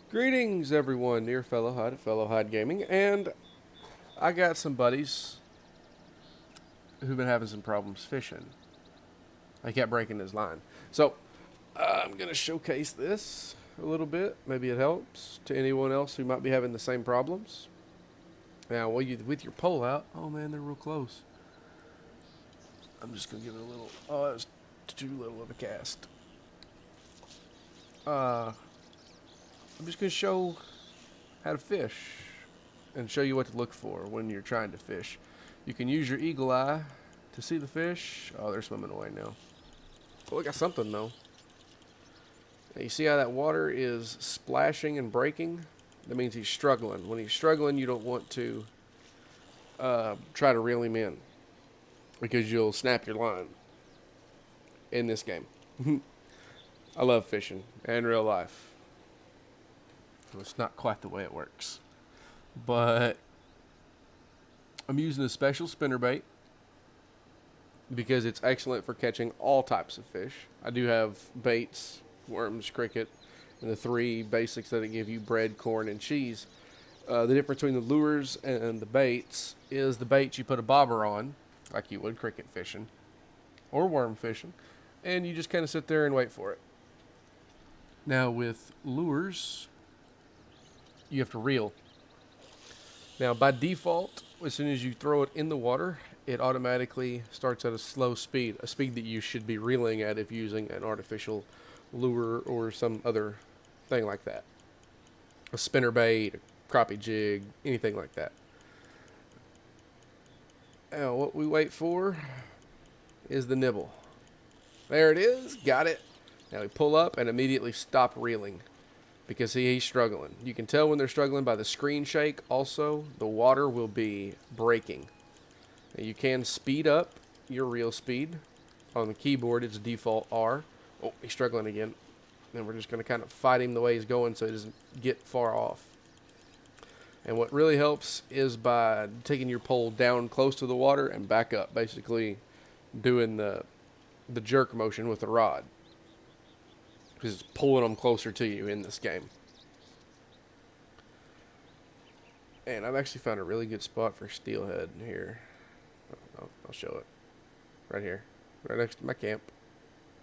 Greetings, everyone, dear fellow Hud at Fellow Hud Gaming, and I got some buddies who've been having some problems fishing. I kept breaking his line, so I'm gonna showcase this a little bit. Maybe it helps to anyone else who might be having the same problems. Now, with your pole out, oh man, they're real close. I'm just gonna give it a little. Oh, that was too little of a cast. I'm just gonna show how to fish and show you what to look for when you're trying to fish. You can use your eagle eye to see the fish. Oh, they're swimming away now. Oh, I got something though. Now, you see how that water is splashing and breaking? That means he's struggling. When he's struggling, you don't want to try to reel him in because you'll snap your line in this game. I love fishing and real life. It's not quite the way it works. But I'm using a special spinnerbait because it's excellent for catching all types of fish. I do have baits, worms, cricket, and the three basics that give you: bread, corn, and cheese. The difference between the lures and the baits is the baits you put a bobber on, like you would cricket fishing or worm fishing, and you just kind of sit there and wait for it. Now with lures, you have to reel. Now, by default, as soon as you throw it in the water, it automatically starts at a slow speed, a speed that you should be reeling at if using an artificial lure or some other thing like that. A spinnerbait, a crappie jig, anything like that. Now, what we wait for is the nibble. There it is, got it. Now we pull up and immediately stop reeling because he's struggling. You can tell when they're struggling by the screen shake. Also, the water will be breaking. Now, you can speed up your reel speed. On the keyboard, it's default R. Oh, he's struggling again. And we're just going to kind of fight him the way he's going so he doesn't get far off. And what really helps is by taking your pole down close to the water and back up, basically doing the jerk motion with the rod. Because it's pulling them closer to you in this game. And I've actually found a really good spot for steelhead here. I'll show it. Right here. Right next to my camp.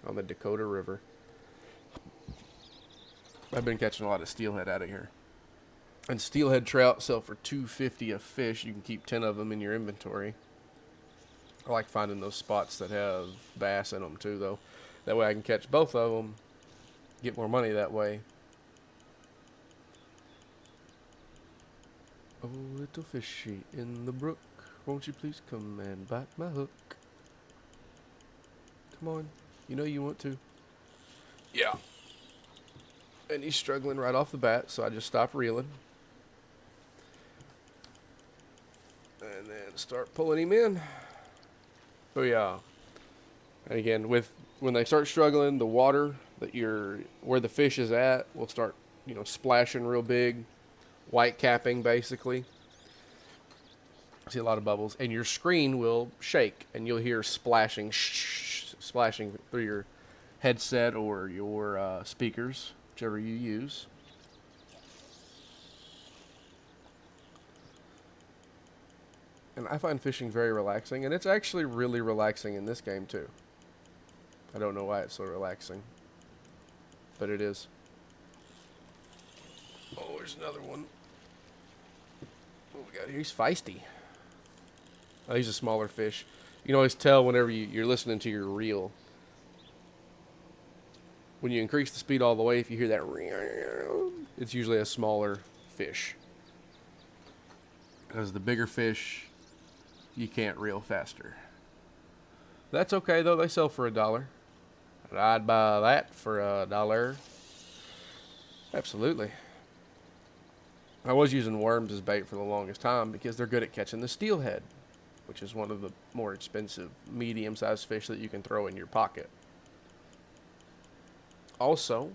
On the Dakota River. I've been catching a lot of steelhead out of here. And steelhead trout sell for $2.50 a fish. You can keep 10 of them in your inventory. I like finding those spots that have bass in them too, though. That way I can catch both of them. Get more money that way. Oh, little fishy in the brook, won't you please come and bite my hook? Come on, you know you want to. Yeah. And he's struggling right off the bat, so I just stop reeling. And then start pulling him in. Oh yeah. And again, when they start struggling, the water that where the fish is at will start, splashing real big, white capping basically. See a lot of bubbles, and your screen will shake, and you'll hear splashing through your headset or your speakers, whichever you use. And I find fishing very relaxing, and it's actually really relaxing in this game too. I don't know why it's so relaxing, but it is. Oh, there's another one. What we got here? He's feisty. Oh, he's a smaller fish. You can always tell whenever you're listening to your reel. When you increase the speed all the way, if you hear that, it's usually a smaller fish. Because the bigger fish, you can't reel faster. That's okay, though. They sell for $1. I'd buy that for $1. Absolutely. I was using worms as bait for the longest time because they're good at catching the steelhead, which is one of the more expensive medium-sized fish that you can throw in your pocket. Also,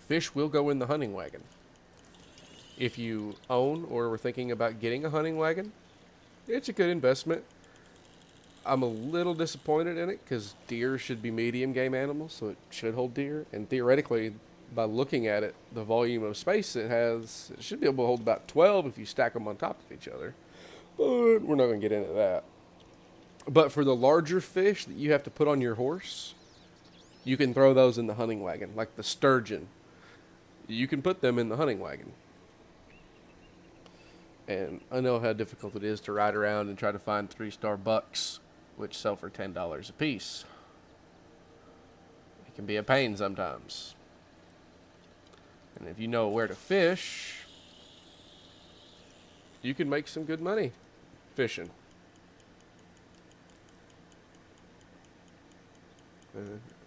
fish will go in the hunting wagon. If you own or were thinking about getting a hunting wagon, it's a good investment. I'm a little disappointed in it because deer should be medium game animals, so it should hold deer. And theoretically, by looking at it, the volume of space it has, it should be able to hold about 12 if you stack them on top of each other. But we're not going to get into that. But for the larger fish that you have to put on your horse, you can throw those in the hunting wagon, like the sturgeon. You can put them in the hunting wagon. And I know how difficult it is to ride around and try to find 3-star bucks, which sell for $10 a piece. It can be a pain sometimes. And if you know where to fish, you can make some good money fishing.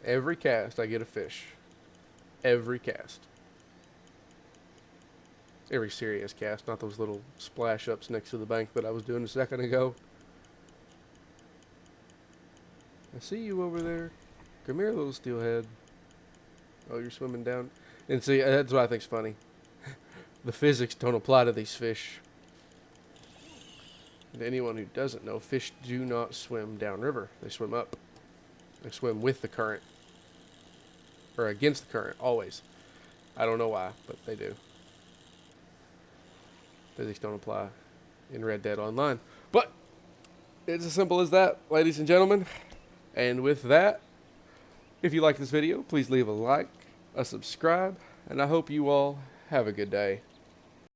Every cast, I get a fish. Every cast. Every serious cast, not those little splash ups next to the bank that I was doing a second ago. I see you over there. Come here, little steelhead. Oh, you're swimming down. And see, that's what I think's funny. The physics don't apply to these fish. And to anyone who doesn't know, fish do not swim downriver. They swim up. They swim with the current. Or against the current, always. I don't know why, but they do. Physics don't apply in Red Dead Online. But it's as simple as that, ladies and gentlemen. And with that, if you like this video, please leave a like, a subscribe, and I hope you all have a good day.